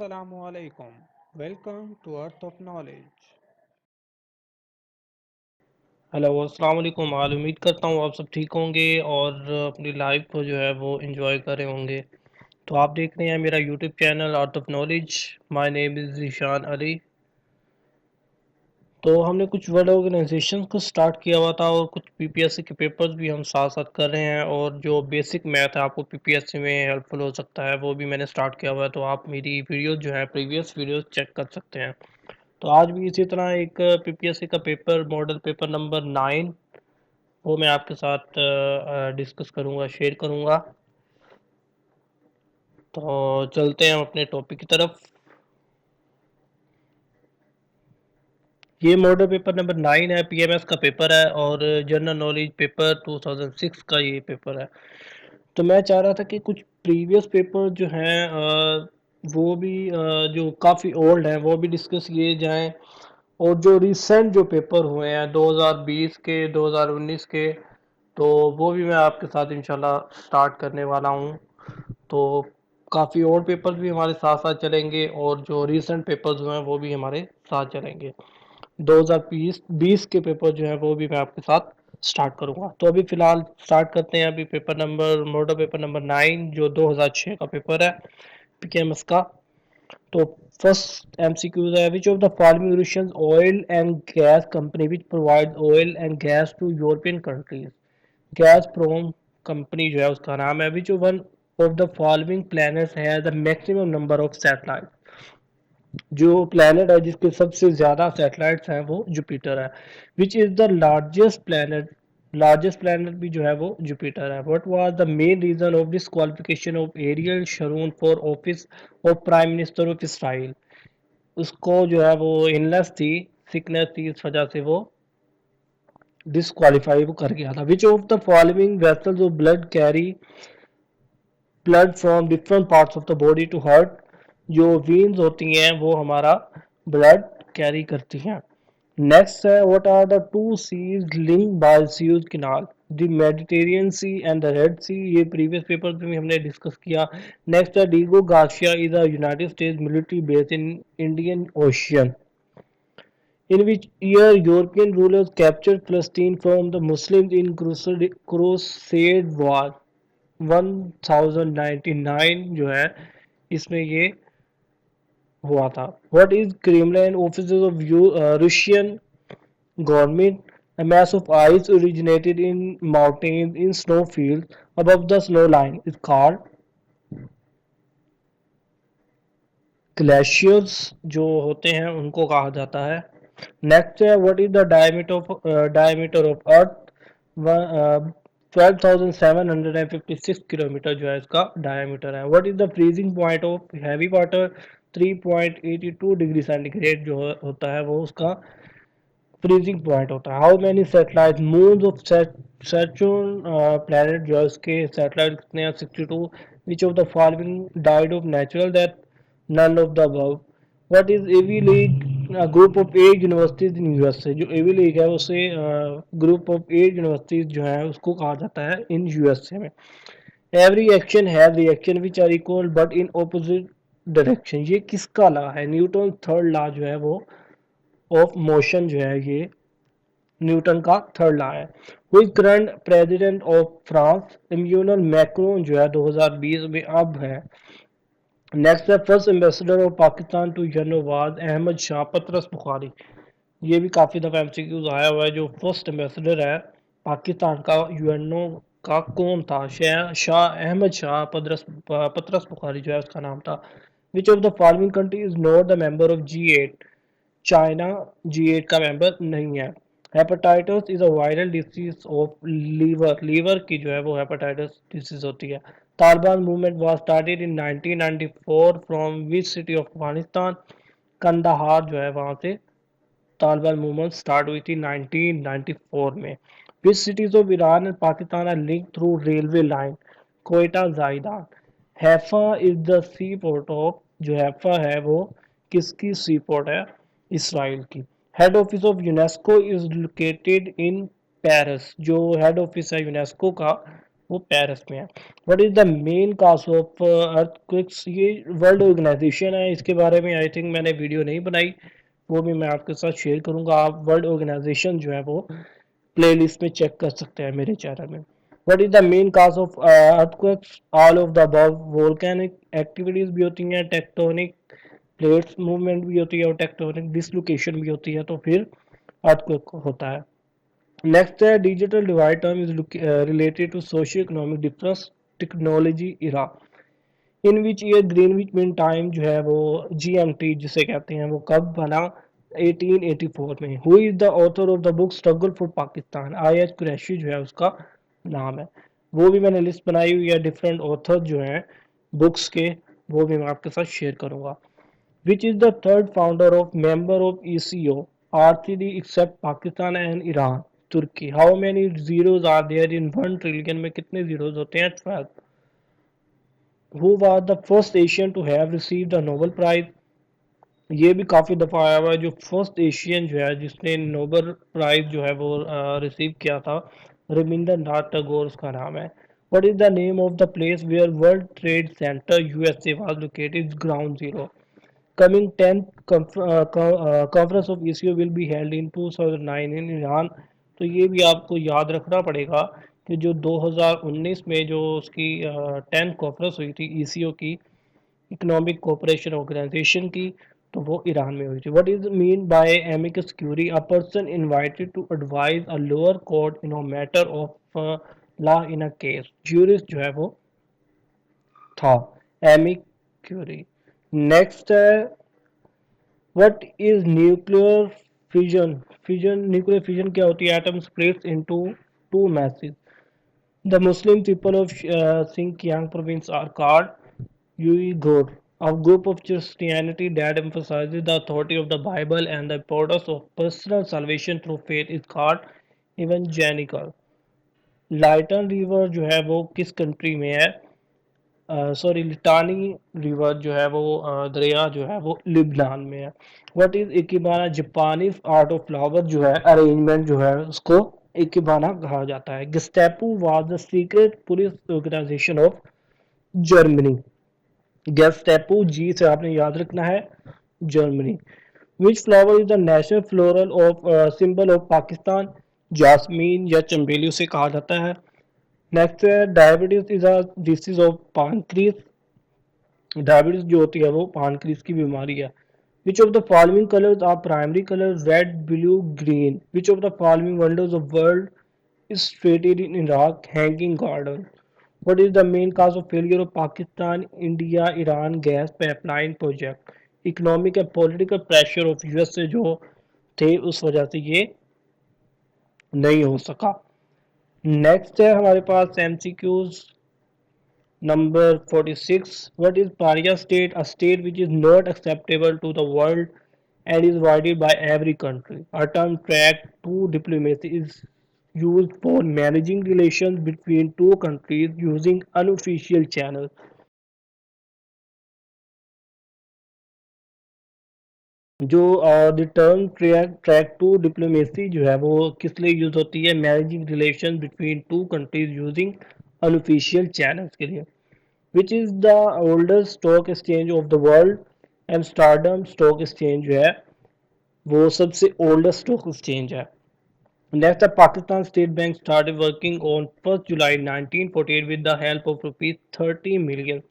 Assalamualaikum. Welcome to Earth of Knowledge. Hello अस्सलाम वालेकुम हाल उम्मीद करता हूँ आप सब ठीक होंगे और अपनी लाइफ को जो है वो एंजॉय कर रहे होंगे। तो आप देख रहे हैं मेरा YouTube channel art of knowledge. My name is Zeeshan Ali. तो हमने कुछ वर्ड ऑर्गेनाइजेशन को स्टार्ट किया हुआ था और कुछ पीपीएससी के पेपर्स भी हम साथ साथ कर रहे हैं, और जो बेसिक मैथ है आपको पीपीएससी में हेल्पफुल हो सकता है वो भी मैंने स्टार्ट किया हुआ है। तो आप मेरी वीडियो जो है प्रीवियस वीडियोस चेक कर सकते हैं। तो आज भी इसी तरह एक पीपीएससी का पेपर मॉडल पेपर नंबर 9 वो मैं आपके साथ डिस्कस करूंगा, शेयर करूंगा। तो चलते हैं हम अपने टॉपिक की तरफ। ये मॉडल पेपर नंबर 9 है, पीएमएस का पेपर है और जनरल नॉलेज पेपर 2006 का ये पेपर है। तो मैं चाह रहा था कि कुछ प्रीवियस पेपर जो हैं वो भी जो काफ़ी ओल्ड हैं वो भी डिस्कस किए जाएं, और जो रिसेंट जो पेपर हुए हैं 2020 के 2019 के, तो वो भी मैं आपके साथ इंशाल्लाह स्टार्ट करने वाला हूँ। तो काफ़ी और पेपर्स भी हमारे साथ साथ चलेंगे और जो रीसेंट पेपर्स हुए हैं वो भी हमारे साथ चलेंगे। 2020 के पेपर जो है वो भी मैं आपके साथ स्टार्ट करूंगा। तो अभी फ़िलहाल स्टार्ट करते हैं। अभी paper number model paper number 9 जो 2006 का पेपर है पीकेएमएस का। तो फर्स्ट एमसीक्यूज है, which of the following Russian oil and gas company which provide oil and gas to European countries. Gazprom company जो है उसका नाम है। Which one of the following planets has the maximum number of satellite. जो planet है जिसके सबसे ज्यादा सैटेलाइट्स हैं वो जुपिटर है। Which is the largest planet भी जो है वो जुपिटर है। What was the main reason of disqualification of Ariel Sharon for office of prime minister of Israel. उसको जो है वो इलनेस थी, सिकनेस थी, इस वजह से वो डिस्क्वालीफाई वो कर गया था। Which of the following vessels of blood carry blood from different parts of the body to heart. जो वीन्स होती हैं वो हमारा ब्लड कैरी करती हैं। नेक्स्ट है, what are the two seas linked by Suez Canal. The Mediterranean Sea and the Red Sea. ये previous paper में भी हमने डिस्कस किया। नेक्स्ट है, Diego Garcia is a United states military base in Indian ocean. In which year European rulers captured Palestine from the Muslims in Crusade War 1099 जो है इसमें ये हुआ था। What is Kremlin offices of Russian government? A mass of ice originated in mountains in snowfields above the snow line is called glaciers. जो होते हैं उनको कहा जाता है। नेक्स्ट है, what is the diameter of earth. 12,756 kilometre जो है इसका डायमीटर है। What is the freezing point of heavy water. 3.82 degree centigrade जो होता है वो उसका फ्रीजिंग पॉइंट होता है। How many satellite moons of Saturn planet जो है उसके सैटेलाइट कितने हैं 62। Which of the following died of natural death. None of the above. What is Ivy League group of 8 universities in USA. जो Ivy league है उसे group of 8 universities जो है उसको कहा जाता है इन यूएसए में। Every action has reaction which are equal but in opposite direction. ये किसका लॉ है। न्यूटन थर्ड लॉ जो है वो ऑफ मोशन जो है ये न्यूटन का थर्ड लॉ है। हुई current president of France. Emmanuel Macron जो है 2020 में अब है। नेक्स्ट है, first ambassador of Pakistan to UNO was Ahmed Shah Patras Bokhari. ये भी काफ़ी दफ़ा एमसीक्यूज आया हुआ है। जो फर्स्ट एम्बेसडर है पाकिस्तान का यूएनओ का कौन था। शाह अहमद शाह पतरस बुखारी जो है उसका नाम था। Which of the following country is not the member of G8। China G8 का मेंबर नहीं है। Hepatitis is a viral disease of liver की जो है वो हेपेटाइटिस डिसीज होती है। Taliban movement was started in 1994 from which city of Afghanistan. Kandahar जो है वहां से तालिबान मूवमेंट स्टार्ट हुई थी 1994 में। Which cities of Iran and Pakistan are link through railway line. Quetta Zahedan. Haifa is the sea port of. जो हैफा है वो किसकी सी पोर्ट है, इसराइल की। Head office of UNESCO is located in Paris. जो हेड ऑफिस है UNESCO का वो पेरिस में है। What is the main cause of earthquakes, ये वर्ल्ड ऑर्गेनाइजेशन है, इसके बारे में आई थिंक मैंने वीडियो नहीं बनाई, वो भी मैं आपके साथ शेयर करूंगा। आप वर्ल्ड ऑर्गेनाइजेशन जो है वो प्लेलिस्ट में चेक कर सकते हैं मेरे चैनल में। What is the main cause of earthquakes, all of the above, volcanic activities भी होती हैं, टेक्टोनिक प्लेट्स मूवमेंट भी होती है और टेक्टोनिक डिसलोकेशन भी होती है, तो फिर अर्थक्वेक होता है। नेक्स्ट है digital divide term is related to socio economic difference technology era, in which year Greenwich mean time जो है वो जीएमटी जिसे कहते हैं वो कब बना, 1884 में। Who is the author of the book struggle for Pakistan, I H Qureshi जो है उसका नाम है। वो भी मैंने लिस्ट बनाई हुई है डिफरेंट ऑथर जो हैं बुक्स के, वो भी मैं आपके साथ शेयर करूंगा। Which is the third founder of member of ECO RCD except Pakistan and Iran, तुर्की, how many zeros are there in 1 trillion में कितने जीरोज होते हैं, 12। Who was the first Asian to have received the Nobel prize, ये भी काफी दफा आया हुआ है, जो फर्स्ट एशियन जो है जिसने नोबेल प्राइज जो है वो रिसीव किया था, रविंद्रनाथ टैगोर उसका नाम है। What is the name of the place where World Trade Center USA was located, ground zero. Coming 10th conference of ECO will be held in 2009 in Iran, तो ये भी आपको याद रखना पड़ेगा कि जो 2019 में जो उसकी 10th कॉन्फ्रेंस हुई थी ECO की, इकोनॉमिक कोऑपरेशन ऑर्गेनाइजेशन की, तो वो ईरान में हुई थी। What is mean by amicus curiae, a person invited to advise a lower court in a matter of law in a case, jurist जो है वो था एमिक क्यूरी। नेक्स्ट है what is nuclear fission, nuclear fission क्या होती है, atom splits into two masses. The Muslim people of Xinjiang province are called Uyghur, a group of Christianity that emphasizes the authority of the Bible and the importance of personal salvation through faith is called evangelical. Lighten river जो है वो किस country में है, sorry लिटानी river जो है वो दरिया जो है वो लिबनान में है। What is ikebana, Japanese art of flower जो है अरेंजमेंट जो है उसको इकिबाना कहा जाता है। Gestapo was the secret police organisation of Germany, Gestapo G से आपने याद रखना है Germany. Which flower is the national floral of symbol of Pakistan, jasmine या चंबेली उसे कहा जाता है। नेक्स्ट है diabetes is a disease of pancreas, diabetes जो होती है वो पानक्रीज की बीमारी है। Which of the following colours are primary colour, red blue green, which of the following wonders of world is situated in Iraq hanging garden. What is the main cause of failure of Pakistan India Iran gas pipeline project? Economic and political pressure of USA जो थे उस वजह से ये नहीं हो सका। Next है हमारे पास MCQs number 46। What is Paria state? A state which is not acceptable to the world and is avoided by every country. A term track to diplomacy is used for managing relations between two countries using unofficial channels. जो the term track two diplomacy जो है वो किस लिए use होती है, managing relation between two countries using unofficial channels के लिए। Which is the oldest stock exchange of the world, Amsterdam stock exchange जो है वो सबसे ओल्डेस्ट स्टॉक एक्सचेंज है। नेक्स्ट है Pakistan state bank started working on 1 July 1948 with the help of rupees 30 million,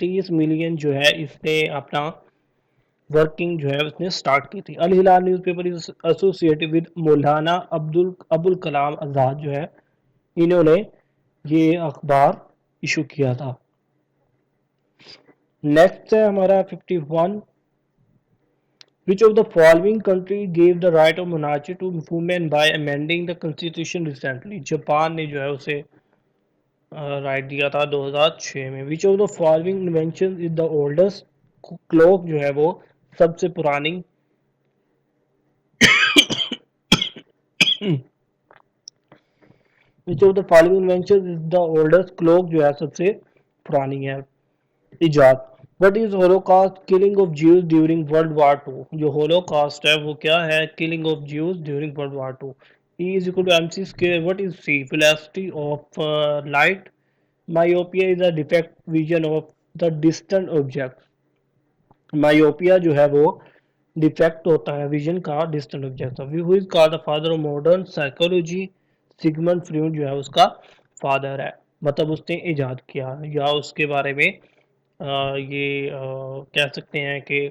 30 million जो है इसने अपना वर्किंग जो है उसने स्टार्ट की थी। अल हिलाल न्यूज़पेपर इज एसोसिएटेड विद मौलाना अबुल कलाम आज़ाद जो है, इन्होंने ये अखबार इशू किया था। नेक्स्ट है हमारा 51। Which of the following country gave the right of monarchy to women by amending the constitution recently, Japan ने जो है उसे राइट दिया था 2006 में। Which of the following invention is the oldest, clock जो है वो सबसे पुरानी which of the following invention is the oldest, clock जो है सबसे पुरानी है इजाद। What is Holocaust, killing of Jews during World War to, जो होलोकास्ट है वो क्या है, killing of Jews during World War two. E is equal to mc square. What is C? Velocity of light. Myopia is a defect vision of the distant object. Myopia जो है वो defect होता है vision का distant object से। Who is called the father of modern psychology? Sigmund Freud जो है उसका फादर है, मतलब उसने इजाद किया या उसके बारे में ये कह सकते हैं कि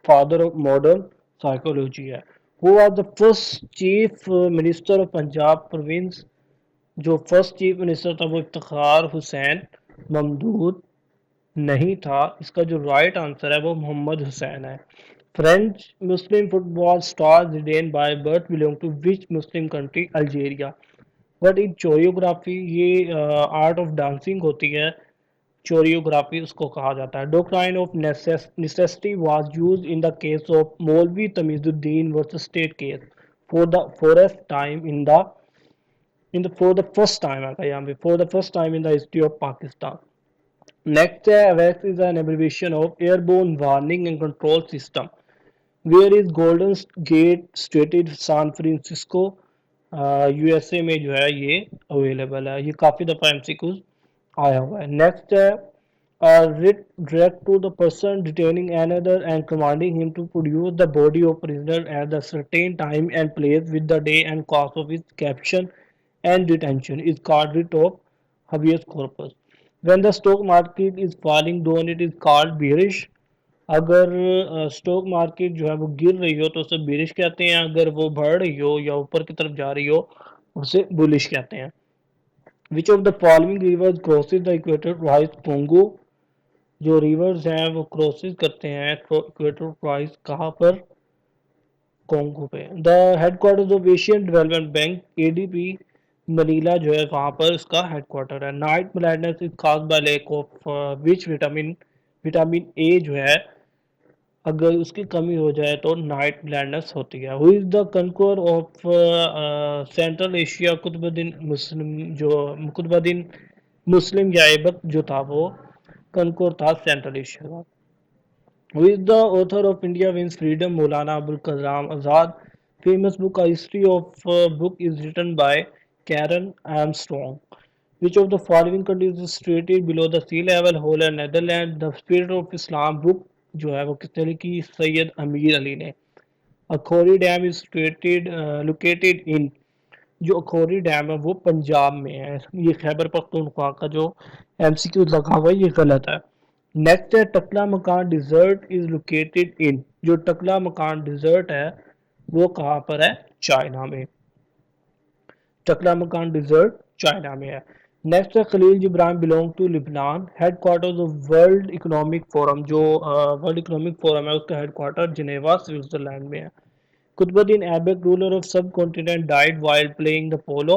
फादर ऑफ मॉडर्न साइकोलॉजी है। Who are the first chief minister of Punjab province? जो फर्स्ट चीफ मिनिस्टर था वो इफ्तिखार हुसैन ममदूद नहीं था। इसका जो राइट आंसर है वो मोहम्मद हुसैन है। French Muslim football star Zidane by birth belong to which Muslim country? Algeria. What is choreography? ये आर्ट ऑफ डांसिंग होती है, चोरियोग्राफी उसको कहा जाता है। Doctrine of necessity was used in the case of Maulvi Tamizuddin versus state case for the forest time in the for the first time आता है यहाँ पे, for the first time in the history of Pakistan. Next, AWACS is an abbreviation of Airborne Warning and Control System. Where is Golden Gate situated? San Francisco, USA में जो है ये available है। ये काफ़ी दफ़ा एमसीक्यूज आया हुआ है। नेक्स्ट है writ direct to the person detaining another and commanding him to produce the body of prisoner at the certain time and place with the day and cause of his caption and detention is called writ of habeas corpus. When the stock market is falling down it is called bearish. अगर stock market जो है वो गिर रही हो तो उसे bearish कहते हैं, अगर वो बढ़ रही हो या ऊपर की तरफ जा रही हो उसे बुलिश कहते हैं। विच of the following rivers crosses the equator rise Congo? जो रिवर्स हैं वो क्रॉसेज करते हैं इक्वेटर राइज कहाँ पर? कोंगो पे। The headquarters of Asian Development Bank ADB Manila जो है वहाँ पर उसका हेडक्वार्टर है। Night blindness is caused by lack of which vitamin? Vitamin A जो है अगर उसकी कमी हो जाए तो नाइट ब्लाइंडनेस होती है। Who is the conqueror of Central Asia? Qutbuddin Muslim, जो कुतुबुद्दीन मुस्लिम या ऐबक जो था वो कंकोर था सेंट्रल एशिया का। Who is the author of India wins freedom? Maulana Abul Kalam Azad. Famous book history of book is written by Karen Armstrong. Which of the following countries is situated below the sea level? Holland, Netherlands. The Spirit of Islam book जो है वो किसने लिखी? सैयद अमीर अली ने। Akhori dam is situated located in? जो Akhori dam है वो पंजाब में है। ये खैबर पख्तूनख्वा का जो एमसीक्यू लगा हुआ है ये गलत है। नेक्स्ट है टकला मकान डिजर्ट इज लोकेटेड इन? जो टकला मकान डिजर्ट है वो कहाँ पर है? चाइना में। टकला मकान डिजर्ट चाइना में है। नेक्स्ट है Khalil Gibran belong to Lebanon. Headquarters of World Economic Forum? जो वर्ल्ड इकोनॉमिक फोरम है उसका हेडक्वार्टर जिनेवा स्विट्जरलैंड में है। Qutbuddin Aibak ruler of subcontinent died while playing the polo?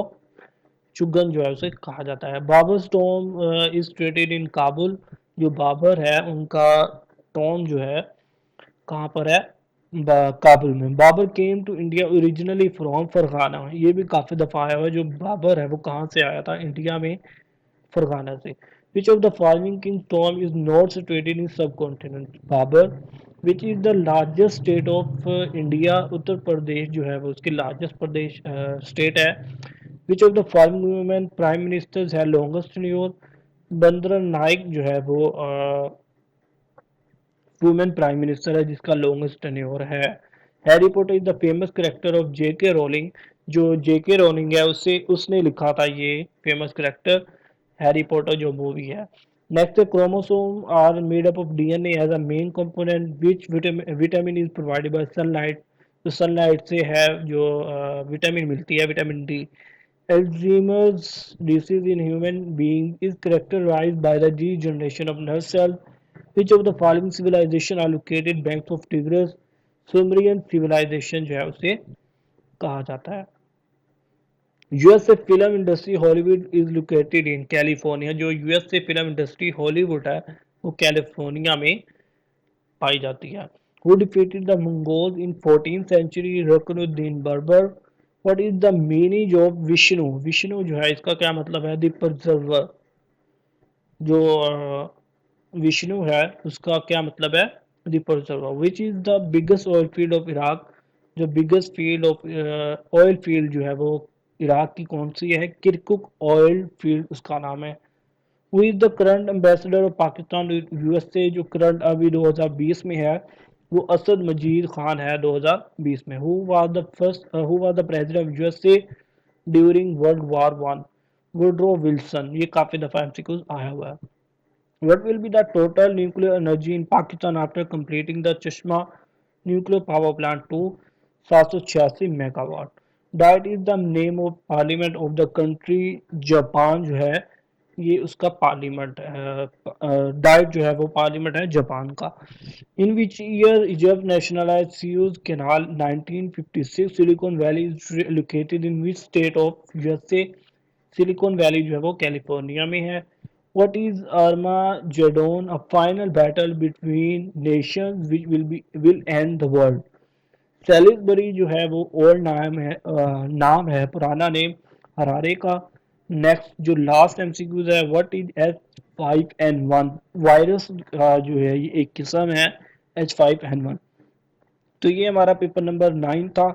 चुगन जो है उसे कहा जाता है। Babar tomb is situated in Kabul? जो बाबर है उनका टॉम जो है कहाँ पर है? काबुल में। Babur came to India originally from Fergana? ये भी काफ़ी दफ़ा आया हुआ है, जो बाबर है वो कहाँ से आया था? इंडिया में फरगाना से। Which of the following king tomb is not situated in subcontinent? Babar. Which is the largest state of India? Uttar Pradesh जो है वो उसकी लार्जेस्ट प्रदेश स्टेट है। Which of the following women prime ministers है लॉन्गेस्ट टेन्योर? बंदरन नाइक जो है वो वुमेन प्राइम मिनिस्टर है जिसका लॉन्गेस्ट टेन्योर है। Harry Potter is the famous character of JK Rowling? जो जेके रोलिंग है उससे उसने लिखा था ये फेमस कैरेक्टर हैरी पॉटर जो मूवी है। Next chromosome are made up of DNA as a main component which vitamin is provided by sunlight? तो सनलाइट से है जो विटामिन मिलती है vitamin D. Alzheimer's disease in human being is characterized by the degeneration of nerve cells. Which of the following civilization are located banks of Tigris? Sumerian civilisation जो है उसे कहा जाता है। यूएस से film industry Hollywood is located in? California. जो US से film industry Hollywood है वो कैलिफोर्निया में पाई जाती है। Who defeated the Mongols in 14th century? रकनुद्दीन बर्बर। What is the meaning of Vishnu? Vishnu जो है इसका क्या मतलब है? The preserver. जो विष्णु है उसका क्या मतलब है? The preserver. Which is the biggest oil field of Iraq? जो biggest field of oil field जो है वो इराक की कौन सी है? किरकुक ऑयल फील्ड उसका नाम है। Who is the current ambassador of Pakistan USA, जो करंट अभी 2020 में है वो असद मजीद खान है 2020 में। Who was the president of USA during world war one? Woodrow Wilson. ये काफी दफा एमसीक्यूज आया हुआ है। What will be the total nuclear energy in Pakistan after completing the Chashma nuclear power plant to 786 megawatt? That is the name of parliament of the country। Japan जो है ये उसका पार्लियामेंट है। डाइट जो है वो पार्लियामेंट है Japan का। In which year Egypt nationalise Suez Canal 1956। Silicon Valley is located in which state of USA? Silicon Valley जो है वो कैलिफोर्निया में है। What is Armageddon? A final battle between nations which will end the world। Salisbury जो है वो old नाम है पुराना नेम हरारे का। नेक्स्ट जो लास्ट एमसीक्यूज है, व्हाट इज H5N1? वायरस जो है ये एक किस्म है H5N1। तो ये हमारा पेपर नंबर 9 था।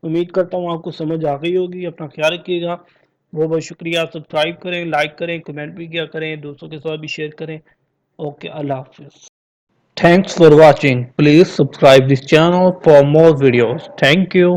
उम्मीद करता हूँ आपको समझ आ गई होगी। अपना ख्याल रखिएगा। बहुत बहुत शुक्रिया। सब्सक्राइब करें, लाइक करें, कमेंट भी किया करें, दोस्तों के साथ भी शेयर करें। Okay, Allah Hafiz. Thanks for watching. Please subscribe this channel for more videos. Thank you.